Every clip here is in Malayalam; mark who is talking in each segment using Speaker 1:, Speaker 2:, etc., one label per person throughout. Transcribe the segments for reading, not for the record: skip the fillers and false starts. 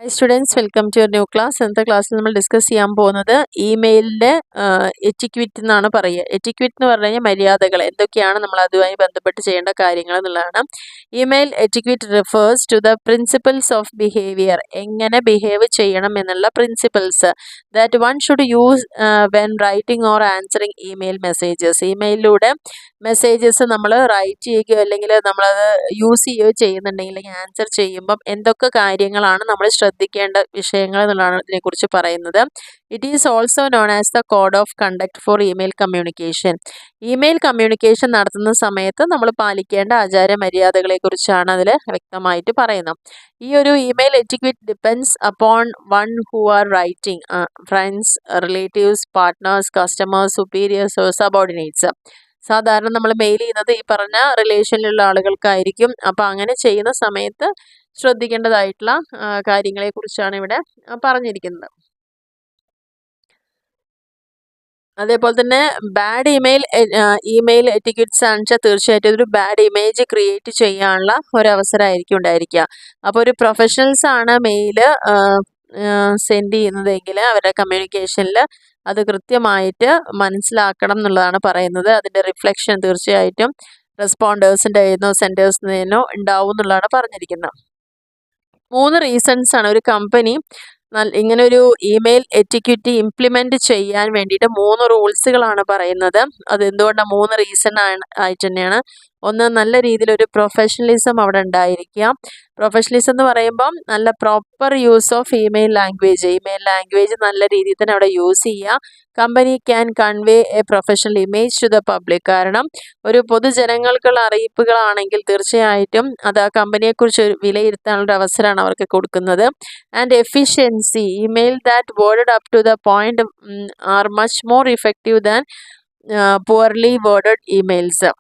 Speaker 1: Hi students, welcome to your new class. ഇന്നത്തെ ക്ലാസ്സിൽ നമ്മൾ ഡിസ്കസ് ചെയ്യാൻ പോകുന്നത് ഇമെയിലിൻ്റെ എറ്റിക്വിറ്റ് എന്നാണ് പറയുക. എറ്റിക്വിറ്റ് എന്ന് പറഞ്ഞു കഴിഞ്ഞാൽ മര്യാദകൾ എന്തൊക്കെയാണ് നമ്മൾ അതുമായി ബന്ധപ്പെട്ട് ചെയ്യേണ്ട കാര്യങ്ങൾ എന്നുള്ളതാണ്. Email etiquette refers to the principles of behaviour, എങ്ങനെ ബിഹേവ് ചെയ്യണം എന്നുള്ള principles that one should use when writing or answering email messages. ഇമെയിലിലൂടെ മെസ്സേജസ് നമ്മൾ റൈറ്റ് ചെയ്യുകയോ അല്ലെങ്കിൽ നമ്മളത് യൂസ് ചെയ്യുകയോ ചെയ്യുന്നുണ്ടെങ്കിൽ അല്ലെങ്കിൽ ആൻസർ ചെയ്യുമ്പം എന്തൊക്കെ കാര്യങ്ങളാണ് നമ്മൾ ശ്രദ്ധിക്കേണ്ട വിഷയങ്ങൾ എന്നുള്ളതാണ് ഇതിനെക്കുറിച്ച് പറയുന്നത്. It is also known as the code of conduct four email communication. Email communication നടത്തുന്ന സമയത്ത് നമ്മൾ പാലിക്കേണ്ട ആചാര മര്യാദകളെ കുറിച്ചാണ് അതിൽ വ്യക്തമായിട്ട് പറയുന്നത്. ഈ ഒരു email etiquette depends upon one who are writing, friends, relatives, partners, customers, superiors or subordinates. സാധാരണ നമ്മൾ മെയിൽ ചെയ്യുന്നത് ഈ പറഞ്ഞ റിലേഷനിലുള്ള ആളുകൾക്കായിരിക്കും. അപ്പോൾ അങ്ങനെ ചെയ്യുന്ന സമയത്ത് ശ്രദ്ധിക്കേണ്ടതായിട്ടുള്ള കാര്യങ്ങളെക്കുറിച്ചാണ് ഇവിടെ പറഞ്ഞിരിക്കുന്നത്. അതേപോലെ തന്നെ ബാഡ് ഇമെയിൽ എറ്റിക്വറ്റ്സ് ആണെന്ന് വെച്ചാൽ തീർച്ചയായിട്ടും ഒരു ബാഡ് ഇമേജ് ക്രിയേറ്റ് ചെയ്യാനുള്ള ഒരവസരമായിരിക്കും ഉണ്ടായിരിക്കുക. അപ്പോൾ ഒരു പ്രൊഫഷണൽസ് ആണ് മെയിൽ സെൻഡ് ചെയ്യുന്നതെങ്കിൽ അവരുടെ കമ്മ്യൂണിക്കേഷനിൽ അത് കൃത്യമായിട്ട് മനസ്സിലാക്കണം എന്നുള്ളതാണ് പറയുന്നത്. അതിൻ്റെ റിഫ്ലക്ഷൻ തീർച്ചയായിട്ടും റെസ്പോണ്ടേഴ്സിൻ്റെ കയ്യിൽനിന്നോ സെൻറ്റേഴ്സിൽ നിന്നോ ഉണ്ടാവും എന്നുള്ളതാണ് പറഞ്ഞിരിക്കുന്നത്. 3 റീസൺസ് ആണ് ഒരു കമ്പനി ഇങ്ങനെ ഒരു ഇമെയിൽ എറ്റിക്വിറ്റി ഇംപ്ലിമെൻറ്റ് ചെയ്യാൻ വേണ്ടിയിട്ട് 3 റൂൾസുകളാണ് പറയുന്നത്. അത് എന്തുകൊണ്ടാണ് 3 റീസൺ ആയിട്ട് തന്നെയാണ്. ഒന്ന്, നല്ല രീതിയിലൊരു പ്രൊഫഷണലിസം അവിടെ ഉണ്ടായിരിക്കുക. പ്രൊഫഷണലിസം എന്ന് പറയുമ്പം നല്ല proper use of email language നല്ല രീതിയിൽ തന്നെ അവിടെ യൂസ് ചെയ്യുക. Company can convey a professional image to the public. കാരണം ഒരു പൊതുജനങ്ങൾക്കുള്ള അറിയിപ്പുകളാണെങ്കിൽ തീർച്ചയായിട്ടും അത് ആ കമ്പനിയെക്കുറിച്ച് വിലയിരുത്താനുള്ള അവസരമാണ് അവർക്ക് കൊടുക്കുന്നത്. And efficiency, email that worded up to the point are much more effective than poorly worded emails.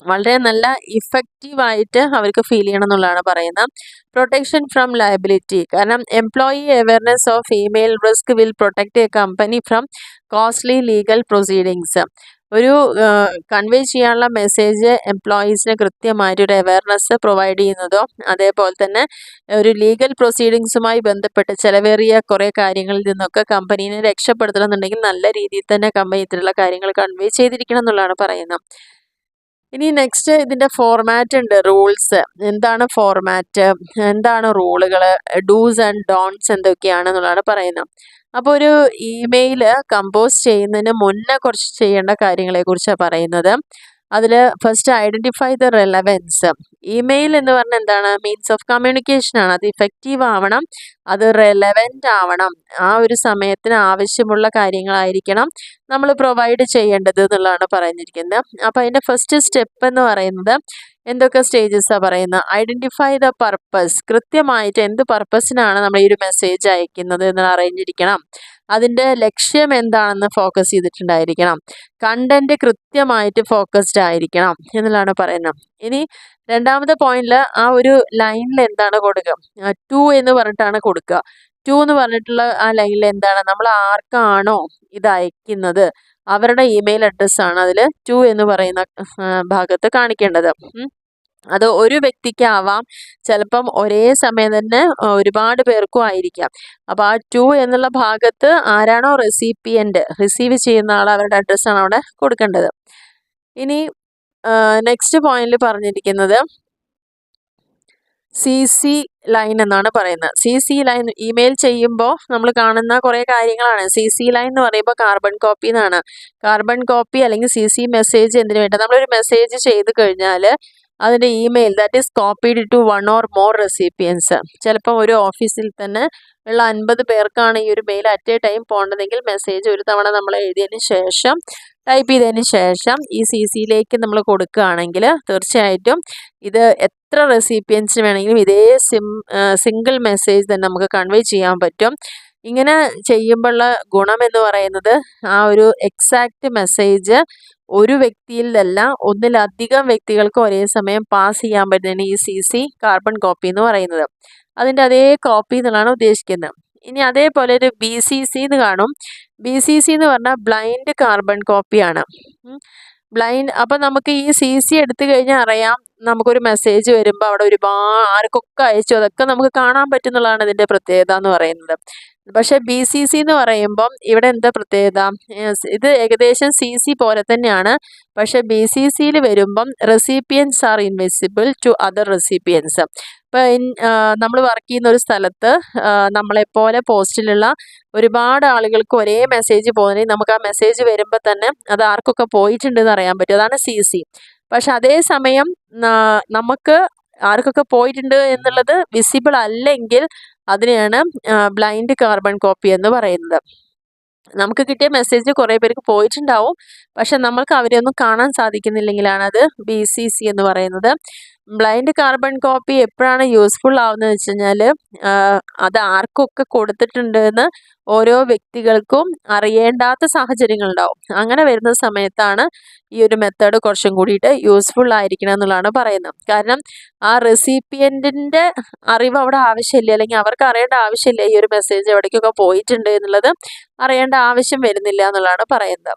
Speaker 1: വളരെ നല്ല ഇഫക്റ്റീവായിട്ട് അവർക്ക് ഫീൽ ചെയ്യണം എന്നുള്ളതാണ് പറയുന്നത്. പ്രൊട്ടക്ഷൻ ഫ്രം ലയബിലിറ്റി, കാരണം employee awareness of email risk will protect a company from costly legal proceedings. ഒരു കൺവേ ചെയ്യാനുള്ള മെസ്സേജ് എംപ്ലോയീസിന് കൃത്യമായിട്ടൊരു അവയർനെസ് പ്രൊവൈഡ് ചെയ്യുന്നതോ അതേപോലെ തന്നെ ഒരു ലീഗൽ പ്രൊസീഡിങ്സുമായി ബന്ധപ്പെട്ട് ചിലവേറിയ കുറേ കാര്യങ്ങളിൽ നിന്നൊക്കെ കമ്പനീനെ രക്ഷപ്പെടുത്തണം എന്നുണ്ടെങ്കിൽ നല്ല രീതിയിൽ തന്നെ കമ്പനി ഇത്തരമുള്ള കാര്യങ്ങൾ കൺവേ ചെയ്തിരിക്കണം എന്നുള്ളതാണ് പറയുന്നത്. ഇനി നെക്സ്റ്റ് ഇതിൻ്റെ ഫോർമാറ്റ് ഉണ്ട്, റൂൾസ്. എന്താണ് ഫോർമാറ്റ്, എന്താണ് റൂളുകൾ, ഡൂസ് ആൻഡ് ഡോൺട്സ് എന്തൊക്കെയാണെന്നുള്ളതാണ് പറയുന്നത്. അപ്പോൾ ഒരു ഇമെയിൽ കമ്പോസ് ചെയ്യുന്നതിന് മുന്നേ കുറച്ച് ചെയ്യേണ്ട കാര്യങ്ങളെക്കുറിച്ചാണ് പറയുന്നത്. അതിൽ first identify the relevance. Email എന്ന് പറഞ്ഞാൽ എന്താണ്, മീൻസ് ഓഫ് കമ്മ്യൂണിക്കേഷൻ ആണ്. അത് ഇഫക്റ്റീവ് ആവണം, അത് റെലവൻ്റ് ആവണം, ആ ഒരു സമയത്തിന് ആവശ്യമുള്ള കാര്യങ്ങളായിരിക്കണം നമ്മൾ പ്രൊവൈഡ് ചെയ്യേണ്ടത് എന്നുള്ളതാണ് പറഞ്ഞിരിക്കുന്നത്. അപ്പോൾ അതിൻ്റെ ഫസ്റ്റ് സ്റ്റെപ്പ് എന്ന് പറയുന്നത് എന്തൊക്കെ സ്റ്റേജസാണ് പറയുന്നത്. ഐഡൻറ്റിഫൈ ദ പർപ്പസ്, കൃത്യമായിട്ട് എന്ത് പർപ്പസിനാണ് നമ്മൾ ഈ ഒരു മെസ്സേജ് അയക്കുന്നത് എന്ന് അറിഞ്ഞിരിക്കണം. അതിൻ്റെ ലക്ഷ്യം എന്താണെന്ന് ഫോക്കസ് ചെയ്തിട്ടുണ്ടായിരിക്കണം. കണ്ടന്റ് കൃത്യമായിട്ട് ഫോക്കസ്ഡ് ആയിരിക്കണം എന്നുള്ളതാണ് പറയുന്നത്. ഇനി രണ്ടാമത്തെ പോയിന്റിൽ ആ ഒരു ലൈനിൽ എന്താണ് കൊടുക്കുക, ടു എന്ന് പറഞ്ഞിട്ടാണ് കൊടുക്കുക. ടു എന്ന് പറഞ്ഞിട്ടുള്ള ആ ലൈനിൽ എന്താണ്, നമ്മൾ ആർക്കാണോ ഇത് അയക്കുന്നത് അവരുടെ ഇമെയിൽ അഡ്രസ്സാണ് അതിൽ ടു എന്ന് പറയുന്ന ഭാഗത്ത് കാണിക്കേണ്ടത്. അത് ഒരു വ്യക്തിക്കാവാം, ചിലപ്പം ഒരേ സമയം തന്നെ ഒരുപാട് പേർക്കും ആയിരിക്കാം. അപ്പോൾ ആ ടു എന്നുള്ള ഭാഗത്ത് ആരാണോ റിസീവ് ചെയ്യുന്ന ആൾ അവരുടെ അഡ്രസ്സാണ് അവിടെ കൊടുക്കേണ്ടത്. ഇനി നെക്സ്റ്റ് പോയിന്റിൽ പറഞ്ഞിരിക്കുന്നത് CC ലൈൻ എന്നാണ് പറയുന്നത്. CC ലൈൻ ഇമെയിൽ ചെയ്യുമ്പോൾ നമ്മൾ കാണുന്ന കുറേ കാര്യങ്ങളാണ്. CC ലൈൻ എന്ന് പറയുമ്പോൾ കാർബൺ കോപ്പി എന്നാണ്. കാർബൺ കോപ്പി അല്ലെങ്കിൽ CC മെസ്സേജ് എന്തിനു വേണ്ട, നമ്മളൊരു മെസ്സേജ് ചെയ്ത് കഴിഞ്ഞാൽ അതിൻ്റെ email that is copied to 1 or more recipients. ചിലപ്പം ഒരു ഓഫീസിൽ തന്നെ ഉള്ള 50 പേർക്കാണ് ഈ ഒരു മെയിൽ അറ്റ് എ ടൈം പോകേണ്ടതെങ്കിൽ മെസ്സേജ് ഒരു തവണ നമ്മൾ ടൈപ്പ് ചെയ്തതിന് ശേഷം ഈ CCയിലേക്ക് നമ്മൾ കൊടുക്കുകയാണെങ്കിൽ തീർച്ചയായിട്ടും ഇത് എത്ര റെസിപ്പിയൻസിന് വേണമെങ്കിലും ഇതേ സിംഗിൾ മെസ്സേജ് തന്നെ നമുക്ക് കൺവേ ചെയ്യാൻ പറ്റും. ഇങ്ങനെ ചെയ്യുമ്പോഴുള്ള ഗുണം എന്ന് പറയുന്നത് ആ ഒരു എക്സാക്റ്റ് മെസ്സേജ് ഒരു വ്യക്തിയിലല്ല ഒന്നിലധികം വ്യക്തികൾക്ക് ഒരേ സമയം പാസ് ചെയ്യാൻ പറ്റുന്നതാണ് ഈ CC കാർബൺ കോപ്പി എന്ന് പറയുന്നത്. അതിൻ്റെ അതേ കോപ്പി എന്നുള്ളതാണ് ഉദ്ദേശിക്കുന്നത്. ഇനി അതേപോലെ ഒരു BCC എന്ന് കാണും. BCC എന്ന് പറഞ്ഞാൽ ബ്ലൈൻഡ് കാർബൺ കോപ്പിയാണ്. ബ്ലൈൻഡ്, അപ്പം നമുക്ക് ഈ CC എടുത്തു കഴിഞ്ഞാൽ അറിയാം നമുക്കൊരു മെസ്സേജ് വരുമ്പോൾ അവിടെ ഒരുപാട് ആർക്കൊക്കെ അയച്ചു അതൊക്കെ നമുക്ക് കാണാൻ പറ്റുന്നതാണ് ഇതിൻ്റെ പ്രത്യേകത എന്ന് പറയുന്നത്. പക്ഷേ BCC എന്ന് പറയുമ്പം ഇവിടെ എന്താ പ്രത്യേകത? ഇത് ഏകദേശം CC പോലെ തന്നെയാണ്. പക്ഷേ BCCയിൽ വരുമ്പം recipients are invisible to other recipients. ഇപ്പം നമ്മൾ വർക്ക് ചെയ്യുന്ന ഒരു സ്ഥലത്ത് നമ്മളെപ്പോലെ പോസ്റ്റിലുള്ള ഒരുപാട് ആളുകൾക്ക് ഒരേ മെസ്സേജ് പോകുന്നുണ്ടെങ്കിൽ നമുക്ക് ആ മെസ്സേജ് വരുമ്പോൾ തന്നെ അത് ആർക്കൊക്കെ പോയിട്ടുണ്ടെന്ന് അറിയാൻ പറ്റും. അതാണ് CC. പക്ഷെ അതേസമയം നമുക്ക് ആർക്കൊക്കെ പോയിട്ടുണ്ട് എന്നുള്ളത് വിസിബിൾ അല്ലെങ്കിൽ അതിനെയാണ് ബ്ലൈൻഡ് കാർബൺ കോപ്പി എന്ന് പറയുന്നത്. നമുക്ക് കിട്ടിയ മെസ്സേജ് കുറേ പേർക്ക് പോയിട്ടുണ്ടാവും, പക്ഷെ നമ്മൾക്ക് അവരെ ഒന്നും കാണാൻ സാധിക്കുന്നില്ലെങ്കിലാണ് അത് BCC എന്ന് പറയുന്നത്. ബ്ലൈൻഡ് കാർബൺ കോപ്പി എപ്പോഴാണ് യൂസ്ഫുൾ ആവുന്നത് വെച്ച് കഴിഞ്ഞാൽ അത് ആർക്കൊക്കെ കൊടുത്തിട്ടുണ്ട് എന്ന് ഓരോ വ്യക്തികൾക്കും അറിയേണ്ടാത്ത സാഹചര്യങ്ങളുണ്ടാവും. അങ്ങനെ വരുന്ന സമയത്താണ് ഈ ഒരു മെത്തേഡ് കുറച്ചും കൂടിയിട്ട് യൂസ്ഫുൾ ആയിരിക്കണം എന്നുള്ളതാണ് പറയുന്നത്. കാരണം ആ റെസിപ്പിയൻറ്റിൻ്റെ അറിവ് അവിടെ ആവശ്യമില്ല, അല്ലെങ്കിൽ അവർക്ക് അറിയേണ്ട ആവശ്യമില്ല ഈ ഒരു മെസ്സേജ് എവിടേക്കൊക്കെ പോയിട്ടുണ്ട് എന്നുള്ളത് അറിയേണ്ട ആവശ്യം വരുന്നില്ല എന്നുള്ളതാണ് പറയുന്നത്.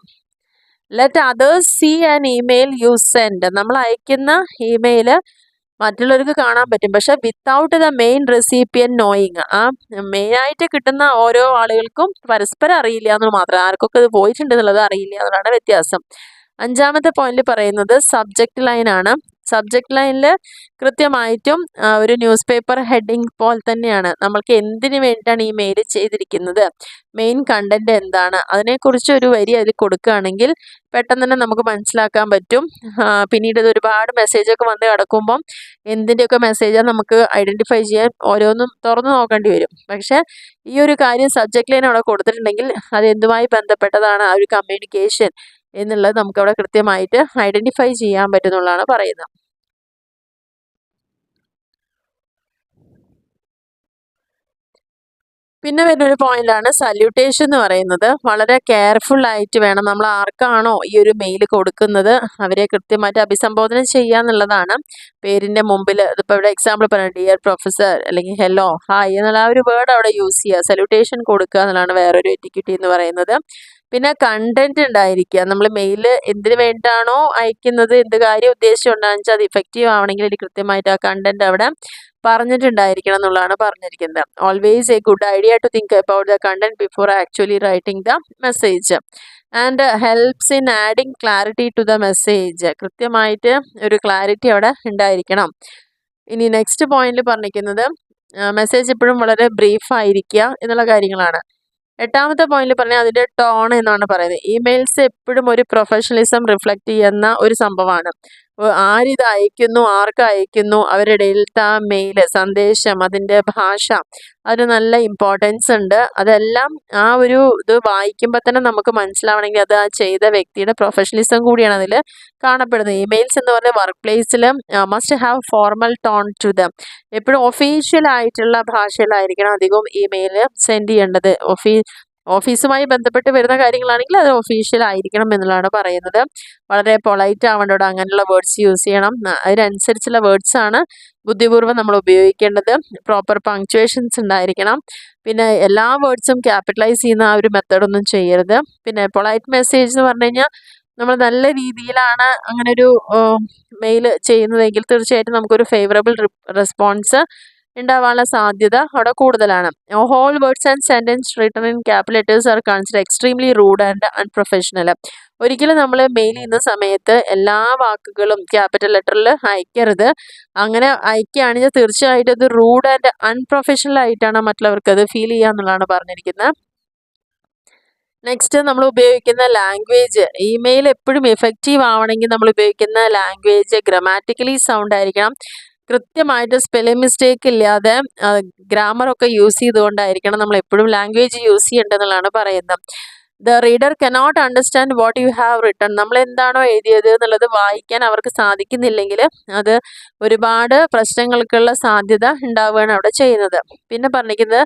Speaker 1: Let others see an email you send. നമ്മൾ അയക്കുന്ന ഇമെയിൽ മറ്റുള്ളവർക്ക് കാണാൻ പറ്റും, പക്ഷെ without the main recipient knowing. ആ മെയിനായിട്ട് കിട്ടുന്ന ഓരോ ആളുകൾക്കും പരസ്പരം അറിയില്ല എന്ന് മാത്രം, ആർക്കൊക്കെ ഇത് പോയിട്ടുണ്ട് എന്നുള്ളത് അറിയില്ല എന്നുള്ളതാണ് വ്യത്യാസം. 5ാമത്തെ പോയിന്റ് പറയുന്നത് സബ്ജക്റ്റ് ലൈനാണ്. സബ്ജക്റ്റ് ലൈനിൽ കൃത്യമായിട്ടും ഒരു ന്യൂസ് പേപ്പർ ഹെഡിങ് പോലെ തന്നെയാണ് നമ്മൾക്ക് എന്തിനു വേണ്ടിയിട്ടാണ് ഈ മെയിൽ ചെയ്തിരിക്കുന്നത്, മെയിൻ കണ്ടന്റ് എന്താണ്, അതിനെക്കുറിച്ച് ഒരു വരി അതിൽ കൊടുക്കുകയാണെങ്കിൽ പെട്ടെന്ന് തന്നെ നമുക്ക് മനസ്സിലാക്കാൻ പറ്റും. പിന്നീട് ഇത് ഒരുപാട് മെസ്സേജൊക്കെ വന്ന് കിടക്കുമ്പം എന്തിൻ്റെയൊക്കെ മെസ്സേജാണ് നമുക്ക് ഐഡൻറ്റിഫൈ ചെയ്യാൻ ഓരോന്നും തുറന്നു നോക്കേണ്ടി വരും. പക്ഷേ ഈ ഒരു കാര്യം സബ്ജക്റ്റ് ലൈൻ അവിടെ കൊടുത്തിട്ടുണ്ടെങ്കിൽ അത് എന്തുമായി ബന്ധപ്പെട്ടതാണ് ആ ഒരു കമ്മ്യൂണിക്കേഷൻ എന്നുള്ളത് നമുക്കവിടെ കൃത്യമായിട്ട് ഐഡൻറ്റിഫൈ ചെയ്യാൻ പറ്റുന്നുള്ളതാണ് പറയുന്നത്. പിന്നെ വരുന്നൊരു പോയിന്റാണ് സല്യൂട്ടേഷൻ എന്ന് പറയുന്നത്. വളരെ കെയർഫുൾ ആയിട്ട് വേണം നമ്മൾ ആർക്കാണോ ഈ ഒരു മെയിൽ കൊടുക്കുന്നത് അവരെ കൃത്യമായിട്ട് അഭിസംബോധന ചെയ്യുക എന്നുള്ളതാണ്. പേരിൻ്റെ മുമ്പിൽ ഇതിപ്പോൾ ഇവിടെ എക്സാമ്പിൾ പറയാം, ഡിയർ പ്രൊഫസർ അല്ലെങ്കിൽ ഹലോ ഹായ് എന്നുള്ള ആ ഒരു വേർഡ് അവിടെ യൂസ് ചെയ്യുക, സല്യൂട്ടേഷൻ കൊടുക്കുക എന്നുള്ളതാണ് വേറൊരു എറ്റിക്യൂട്ടി എന്ന് പറയുന്നത്. പിന്നെ കണ്ടന്റ് ഉണ്ടായിരിക്കുക. നമ്മൾ മെയിൽ എന്തിനു വേണ്ടിയിട്ടാണോ അയക്കുന്നത്, എന്ത് കാര്യം ഉദ്ദേശം ഉണ്ടാണെന്ന് വെച്ചാൽ അത് ഇഫക്റ്റീവ് ആവണമെങ്കിൽ അതിൽ കൃത്യമായിട്ട് ആ കണ്ടന്റ് അവിടെ പറഞ്ഞിട്ടുണ്ടായിരിക്കണം എന്നുള്ളതാണ് പറഞ്ഞിരിക്കുന്നത്. Always a good idea to think about the content before actually writing the message and helps in adding clarity to the message. കൃത്യമായിട്ട് ഒരു ക്ലാരിറ്റി അവിടെ ഉണ്ടായിരിക്കണം. ഇനി നെക്സ്റ്റ് പോയിന്റിൽ പറഞ്ഞിരിക്കുന്നത് മെസ്സേജ് എപ്പോഴും വളരെ ബ്രീഫ് ആയിരിക്കുക എന്നുള്ള കാര്യങ്ങളാണ്. 8ാമത്തെ പോയിന്റിൽ പറഞ്ഞാൽ അതിൻ്റെ ടോൺ എന്നാണ് പറയുന്നത്. ഇമെയിൽസ് എപ്പോഴും ഒരു പ്രൊഫഷണലിസം റിഫ്ലക്റ്റ് ചെയ്യുന്ന ഒരു സംഭവമാണ്. ആരിത് അയക്കുന്നു, ആർക്ക് അയക്കുന്നു, അവരുടെ ഇടയിലത്തെ ആ മെയിൽ സന്ദേശം, അതിൻ്റെ ഭാഷ, അതിന് നല്ല ഇമ്പോർട്ടൻസ് ഉണ്ട്. അതെല്ലാം ആ ഒരു ഇത് വായിക്കുമ്പോൾ തന്നെ നമുക്ക് മനസ്സിലാവണമെങ്കിൽ അത് ആ ചെയ്ത വ്യക്തിയുടെ പ്രൊഫഷണലിസം കൂടിയാണ് അതിൽ കാണപ്പെടുന്നത്. ഇമെയിൽസ് എന്ന് പറഞ്ഞാൽ വർക്ക് പ്ലേസിൽ must have formal tone to them. എപ്പോഴും ഒഫീഷ്യൽ ആയിട്ടുള്ള ഭാഷയിലായിരിക്കണം അധികവും ഇമെയിൽ സെൻഡ് ചെയ്യേണ്ടത്. ഓഫീസുമായി ബന്ധപ്പെട്ട് വരുന്ന കാര്യങ്ങളാണെങ്കിൽ അത് ഒഫീഷ്യൽ ആയിരിക്കണം എന്നുള്ളതാണ് പറയുന്നത്. വളരെ പൊളൈറ്റ് ആവേണ്ടത്, അങ്ങനെയുള്ള വേർഡ്സ് യൂസ് ചെയ്യണം. അതിനനുസരിച്ചുള്ള വേർഡ്സ് ആണ് ബുദ്ധിപൂർവ്വം നമ്മൾ ഉപയോഗിക്കേണ്ടത്. പ്രോപ്പർ പങ്ക്ച്വേഷൻസ് ഉണ്ടായിരിക്കണം. പിന്നെ എല്ലാ വേർഡ്സും ക്യാപിറ്റലൈസ് ചെയ്യുന്ന ആ ഒരു മെത്തേഡൊന്നും ചെയ്യരുത്. പിന്നെ പൊളൈറ്റ് മെസ്സേജ് എന്ന് പറഞ്ഞു കഴിഞ്ഞാൽ നമ്മൾ നല്ല രീതിയിലാണ് അങ്ങനെ ഒരു മെയിൽ ചെയ്യുന്നതെങ്കിൽ തീർച്ചയായിട്ടും നമുക്കൊരു ഫേവറബിൾ റെസ്പോൺസ് ഉണ്ടാവാനുള്ള സാധ്യത അവിടെ കൂടുതലാണ്. Whole words and sentence written in capital letters are consider extremely rude and unprofessional. ഒരിക്കലും നമ്മൾ മെയിൽ ചെയ്യുന്ന സമയത്ത് എല്ലാ വാക്കുകളും ക്യാപിറ്റൽ ലെറ്ററിൽ അയക്കരുത്. അങ്ങനെ അയക്കുകയാണെങ്കിൽ തീർച്ചയായിട്ടും അത് റൂഡ് ആൻഡ് അൺപ്രൊഫഷണൽ ആയിട്ടാണ് മറ്റുള്ളവർക്ക് അത് ഫീൽ ചെയ്യുക എന്നുള്ളതാണ് പറഞ്ഞിരിക്കുന്നത്. നെക്സ്റ്റ് നമ്മൾ ഉപയോഗിക്കുന്ന ലാംഗ്വേജ്, ഇമെയിൽ എപ്പോഴും എഫക്റ്റീവ് ആവണമെങ്കിൽ നമ്മൾ ഉപയോഗിക്കുന്ന ലാംഗ്വേജ് ഗ്രാമാറ്റിക്കലി സൗണ്ട് ആയിരിക്കണം. കൃത്യമായിട്ട് സ്പെല്ലിംഗ് മിസ്റ്റേക്ക് ഇല്ലാതെ ഗ്രാമറൊക്കെ യൂസ് ചെയ്തുകൊണ്ടായിരിക്കണം നമ്മൾ എപ്പോഴും ലാംഗ്വേജ് യൂസ് ചെയ്യേണ്ടതെന്നുള്ളതാണ് പറയുന്നത്. The reader cannot understand what you have written. നമ്മൾ എന്താണോ എഴുതിയത് എന്നുള്ളത് വായിക്കാൻ അവർക്ക് സാധിക്കുന്നില്ലെങ്കിൽ അത് ഒരുപാട് പ്രശ്നങ്ങൾക്കുള്ള സാധ്യത ഉണ്ടാവുകയാണ് അവിടെ ചെയ്യുന്നത്. പിന്നെ പറഞ്ഞിരിക്കുന്നത്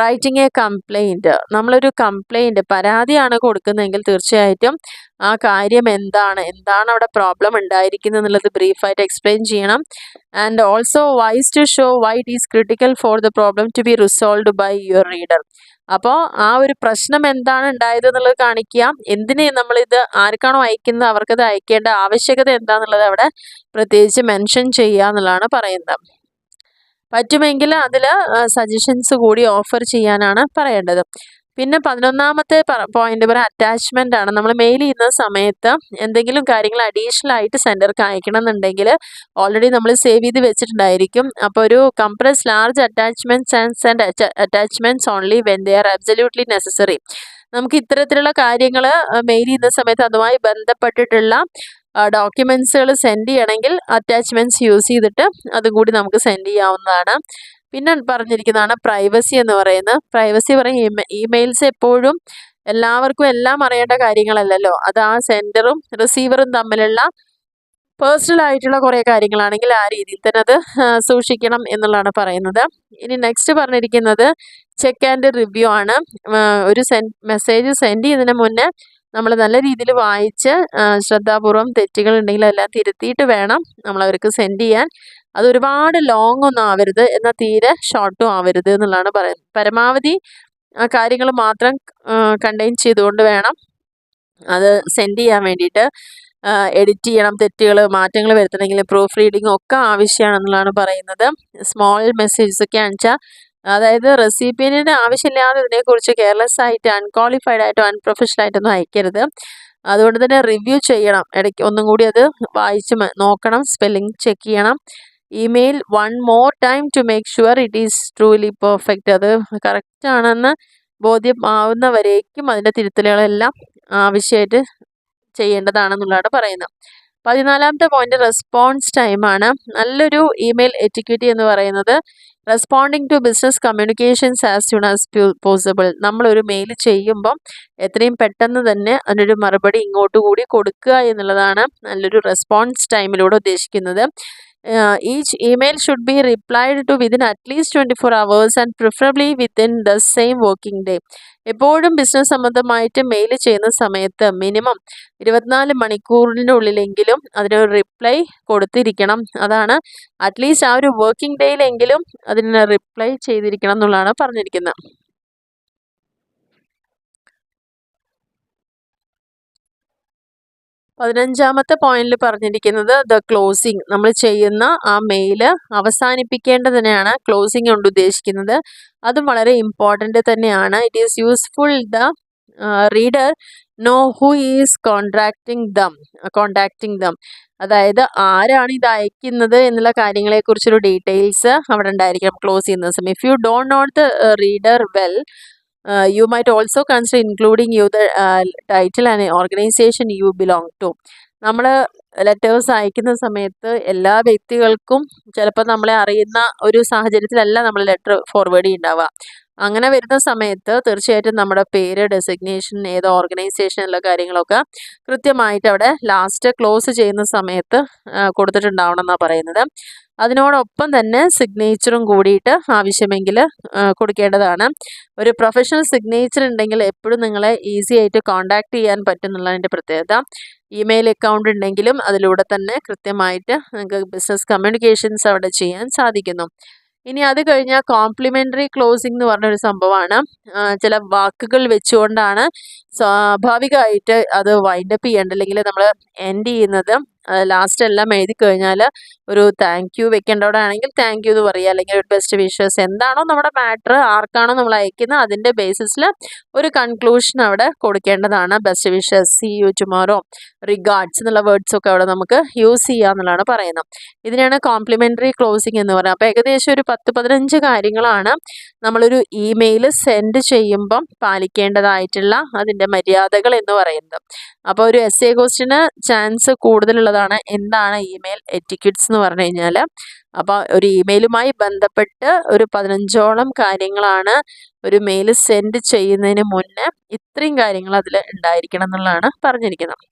Speaker 1: റൈറ്റിംഗ് എ കംപ്ലൈൻറ്റ്. നമ്മളൊരു കംപ്ലൈൻറ്റ്, പരാതിയാണ് കൊടുക്കുന്നതെങ്കിൽ തീർച്ചയായിട്ടും ആ കാര്യം എന്താണ് അവിടെ പ്രോബ്ലം ഉണ്ടായിരിക്കുന്നത് എന്നുള്ളത് ബ്രീഫായിട്ട് എക്സ്പ്ലെയിൻ ചെയ്യണം. And also wise to show why it is critical for the problem to be resolved by your reader. അപ്പോൾ ആ ഒരു പ്രശ്നം എന്താണ് ഉണ്ടായത് എന്നുള്ളത് കാണിക്കുക, എന്തിന് നമ്മളിത് ആർക്കാണോ അയക്കുന്നത് അവർക്കത് അയക്കേണ്ട ആവശ്യകത എന്താണെന്നുള്ളത് അവിടെ പ്രത്യേകിച്ച് മെൻഷൻ ചെയ്യുക എന്നുള്ളതാണ് പറയുന്നത്. പറ്റുമെങ്കിൽ അതിൽ സജഷൻസ് കൂടി ഓഫർ ചെയ്യാനാണ് പറയേണ്ടത്. പിന്നെ 11ാമത്തെ പോയിന്റ് പറയാം അറ്റാച്ച്മെൻ്റ് ആണ്. നമ്മൾ മെയിൽ ചെയ്യുന്ന സമയത്ത് എന്തെങ്കിലും കാര്യങ്ങൾ അഡീഷണൽ ആയിട്ട് സെൻഡർക്ക് അയക്കണം എന്നുണ്ടെങ്കിൽ ഓൾറെഡി നമ്മൾ സേവ് ചെയ്ത് വെച്ചിട്ടുണ്ടായിരിക്കും. അപ്പോൾ ഒരു compress large attachments and send attachments only when they are absolutely necessary. നമുക്ക് ഇത്തരത്തിലുള്ള കാര്യങ്ങൾ മെയിൽ ചെയ്യുന്ന സമയത്ത് അതുമായി ബന്ധപ്പെട്ടിട്ടുള്ള ഡോക്യുമെൻറ്റ്സുകൾ സെൻഡ് ചെയ്യണമെങ്കിൽ അറ്റാച്ച്മെൻറ്റ്സ് യൂസ് ചെയ്തിട്ട് അതും കൂടി നമുക്ക് സെൻഡ് ചെയ്യാവുന്നതാണ്. പിന്നെ പറഞ്ഞിരിക്കുന്നതാണ് പ്രൈവസി എന്ന് പറയുന്നത്. പ്രൈവസി പറയും ഇമെയിൽസ് എപ്പോഴും എല്ലാവർക്കും എല്ലാം അറിയേണ്ട കാര്യങ്ങളല്ലല്ലോ. അത് ആ സെൻഡറും റിസീവറും തമ്മിലുള്ള പേഴ്സണൽ ആയിട്ടുള്ള കുറേ കാര്യങ്ങളാണെങ്കിൽ ആ രീതിയിൽ തന്നെ അത് സൂക്ഷിക്കണം എന്നുള്ളതാണ് പറയുന്നത്. ഇനി നെക്സ്റ്റ് പറഞ്ഞിരിക്കുന്നത് ചെക്ക് ആൻഡ് റിവ്യൂ ആണ്. ഒരു മെസ്സേജ് സെൻഡ് ചെയ്യുന്നതിന് മുന്നേ നമ്മൾ നല്ല രീതിയിൽ വായിച്ച് ശ്രദ്ധാപൂർവം തെറ്റുകൾ ഉണ്ടെങ്കിൽ എല്ലാം തിരുത്തിയിട്ട് വേണം നമ്മൾ അവർക്ക് സെൻഡ് ചെയ്യാൻ. അത് ഒരുപാട് ലോങ് ഒന്നും ആവരുത്, എന്നാൽ തീരെ ഷോർട്ടും ആവരുത് എന്നുള്ളതാണ് പറയുന്നത്. പരമാവധി കാര്യങ്ങൾ മാത്രം കണ്ടെയ്ൻ ചെയ്തുകൊണ്ട് വേണം അത് സെൻഡ് ചെയ്യാൻ വേണ്ടിയിട്ട്. എഡിറ്റ് ചെയ്യണം, തെറ്റുകൾ മാറ്റങ്ങൾ വരുത്തണമെങ്കിൽ പ്രൂഫ് റീഡിങ് ഒക്കെ ആവശ്യമാണെന്നുള്ളതാണ് പറയുന്നത്. സ്മോൾ മെസ്സേജസ് ഒക്കെ ആണെച്ചാൽ അതായത് റെസിപ്പിയൻറ്റിന് ആവശ്യമില്ലാതെ ഇതിനെക്കുറിച്ച് കെയർലെസ് ആയിട്ട് അൺക്വാളിഫൈഡ് ആയിട്ടോ അൺപ്രൊഫഷണൽ ആയിട്ടൊന്നും അയക്കരുത്. അതുകൊണ്ട് തന്നെ റിവ്യൂ ചെയ്യണം, ഇടയ്ക്ക് ഒന്നും കൂടി അത് വായിച്ച് നോക്കണം, സ്പെല്ലിംഗ് ചെക്ക് ചെയ്യണം. Email 1 more time to make sure it is truly perfect. അത് കറക്റ്റ് ആണെന്ന് ബോധ്യമാവുന്നവരേക്കും അതിൻ്റെ തിരുത്തലുകളെല്ലാം ആവശ്യമായിട്ട് ചെയ്യേണ്ടതാണെന്നുള്ളതാണ് പറയുന്നത്. 14ാമത്തെ പോയിന്റ് റെസ്പോൺസ് ടൈമാണ്. നല്ലൊരു ഇമെയിൽ എറ്റിക്യൂറ്റി എന്ന് പറയുന്നത് responding to business communications as soon as possible. നമ്മളൊരു മെയിൽ ചെയ്യുമ്പം എത്രയും പെട്ടെന്ന് തന്നെ അതിനൊരു മറുപടി ഇങ്ങോട്ട് കൂടി കൊടുക്കുക എന്നുള്ളതാണ് നല്ലൊരു റെസ്പോൺസ് ടൈമിലൂടെ ഉദ്ദേശിക്കുന്നത്. Each email should be replied to within അറ്റ്ലീസ്റ്റ് 24 hours and preferably within the same working day. എപ്പോഴും ബിസിനസ് സംബന്ധമായിട്ട് മെയിൽ ചെയ്യുന്ന സമയത്ത് മിനിമം 24 മണിക്കൂറിനുള്ളിലെങ്കിലും അതിനൊരു റിപ്ലൈ കൊടുത്തിരിക്കണം. അതാണ് അറ്റ്ലീസ്റ്റ് ആ ഒരു വർക്കിംഗ് ഡേയിലെങ്കിലും അതിന് റിപ്ലൈ ചെയ്തിരിക്കണം എന്നുള്ളതാണ് പറഞ്ഞിരിക്കുന്നത്. 15ാമത്തെ പോയിന്റിൽ പറഞ്ഞിരിക്കുന്നത് ദ ക്ലോസിങ്. നമ്മൾ ചെയ്യുന്ന ആ മെയില് അവസാനിപ്പിക്കേണ്ടതിനെയാണ് ക്ലോസിങ് കൊണ്ട് ഉദ്ദേശിക്കുന്നത്. അതും വളരെ ഇമ്പോർട്ടൻ്റ് തന്നെയാണ്. It is useful the reader no who is contacting dum. അതായത് ആരാണ് ഇത് അയക്കുന്നത് എന്നുള്ള കാര്യങ്ങളെക്കുറിച്ചൊരു ഡീറ്റെയിൽസ് അവിടെ ഉണ്ടായിരിക്കണം ക്ലോസ് ചെയ്യുന്ന സമയം. If you don't know the reader well you might also consider including the title and organization you belong to. നമ്മൾ ലെറ്റേഴ്സ് അയക്കുന്ന സമയത്ത് എല്ലാ വ്യക്തികൾക്കും ചിലപ്പോൾ നമ്മളെ അറിയുന്ന ഒരു സാഹചര്യത്തിലല്ല നമ്മൾ ലെറ്റർ ഫോർവേഡ് ചെയ്യുന്നുണ്ടാവുക. അങ്ങനെ വരുന്ന സമയത്ത് തീർച്ചയായിട്ടും നമ്മുടെ പേര്, ഡെസിഗ്നേഷൻ, ഏത് ഓർഗനൈസേഷൻ ഉള്ള കാര്യങ്ങളൊക്കെ കൃത്യമായിട്ട് അവിടെ ലാസ്റ്റ് ക്ലോസ് ചെയ്യുന്ന സമയത്ത് കൊടുത്തിട്ടുണ്ടാവണം എന്നാണ് പറയുന്നത്. അതിനോടൊപ്പം തന്നെ സിഗ്നേച്ചറും കൂടിയിട്ട് ആവശ്യമെങ്കിൽ കൊടുക്കേണ്ടതാണ്. ഒരു പ്രൊഫഷണൽ സിഗ്നേച്ചർ ഉണ്ടെങ്കിൽ എപ്പോഴും നിങ്ങളെ ഈസി ആയിട്ട് കോൺടാക്ട് ചെയ്യാൻ പറ്റും എന്നുള്ളതിൻ്റെ പ്രത്യേകത. ഇമെയിൽ അക്കൗണ്ട് ഉണ്ടെങ്കിലും അതിലൂടെ തന്നെ കൃത്യമായിട്ട് നിങ്ങൾക്ക് ബിസിനസ് കമ്മ്യൂണിക്കേഷൻസ് അവിടെ ചെയ്യാൻ സാധിക്കുന്നു. ഇനി അത് കഴിഞ്ഞാൽ കോംപ്ലിമെൻ്ററി ക്ലോസിംഗ് എന്ന് പറഞ്ഞൊരു സംഭവമാണ്. ചില വാക്കുകൾ വെച്ചുകൊണ്ടാണ് സ്വാഭാവികമായിട്ട് അത് വൈൻഡപ്പ് ചെയ്യേണ്ടത്, അല്ലെങ്കിൽ നമ്മൾ എൻഡ് ചെയ്യുന്നത്. ലാസ്റ്റ് എല്ലാം എഴുതി കഴിഞ്ഞാൽ ഒരു താങ്ക് യു വെക്കേണ്ടവിടെ ആണെങ്കിൽ താങ്ക് യു എന്ന് പറയുക, അല്ലെങ്കിൽ ഒരു ബെസ്റ്റ് വിഷസ്, എന്താണോ നമ്മുടെ മാറ്റർ, ആർക്കാണോ നമ്മൾ അയക്കുന്നത് അതിൻ്റെ ബേസിസിൽ ഒരു കൺക്ലൂഷൻ അവിടെ കൊടുക്കേണ്ടതാണ്. Best wishes, see you tomorrow, regards എന്നുള്ള വേർഡ്സൊക്കെ അവിടെ നമുക്ക് യൂസ് ചെയ്യുക എന്നുള്ളതാണ് പറയുന്നത്. ഇതിനാണ് കോംപ്ലിമെൻ്ററി ക്ലോസിംഗ് എന്ന് പറയുന്നത്. അപ്പോൾ ഏകദേശം ഒരു 10-15 കാര്യങ്ങളാണ് നമ്മളൊരു ഇമെയിൽ സെൻഡ് ചെയ്യുമ്പം പാലിക്കേണ്ടതായിട്ടുള്ള അതിൻ്റെ മര്യാദകൾ എന്ന് പറയുന്നത്. അപ്പോൾ ഒരു എസ്സേ ക്വസ്റ്റിന് ചാൻസ് കൂടുതലുള്ളതാണ് എന്താണ് ഇമെയിൽ എറ്റിക്യൂട്ട്സ് എന്ന് പറഞ്ഞു കഴിഞ്ഞാൽ. അപ്പോൾ ഒരു ഇമെയിലുമായി ബന്ധപ്പെട്ട് ഒരു 15ഓളം കാര്യങ്ങളാണ് ഒരു മെയിൽ സെൻഡ് ചെയ്യുന്നതിന് മുന്നേ ഇത്രയും കാര്യങ്ങൾ അതിൽ ഉണ്ടായിരിക്കണം എന്നുള്ളതാണ് പറഞ്ഞിരിക്കുന്നത്.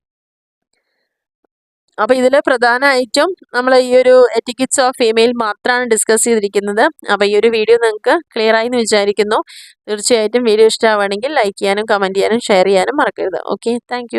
Speaker 1: അപ്പോൾ ഇതിൽ പ്രധാനമായിട്ടും നമ്മൾ ഈ ഒരു എറ്റിക്യൂട്ട്സ് ഓഫ് ഇമെയിൽ മാത്രമാണ് ഡിസ്കസ് ചെയ്തിരിക്കുന്നത്. അപ്പോൾ ഈ ഒരു വീഡിയോ നിങ്ങൾക്ക് ക്ലിയർ ആയി എന്ന് വിചാരിക്കുന്നു. തീർച്ചയായിട്ടും വീഡിയോ ഇഷ്ടമാവുകയാണെങ്കിൽ ലൈക്ക് ചെയ്യാനും കമൻറ്റ് ചെയ്യാനും ഷെയർ ചെയ്യാനും മറക്കരുത്. Okay, thank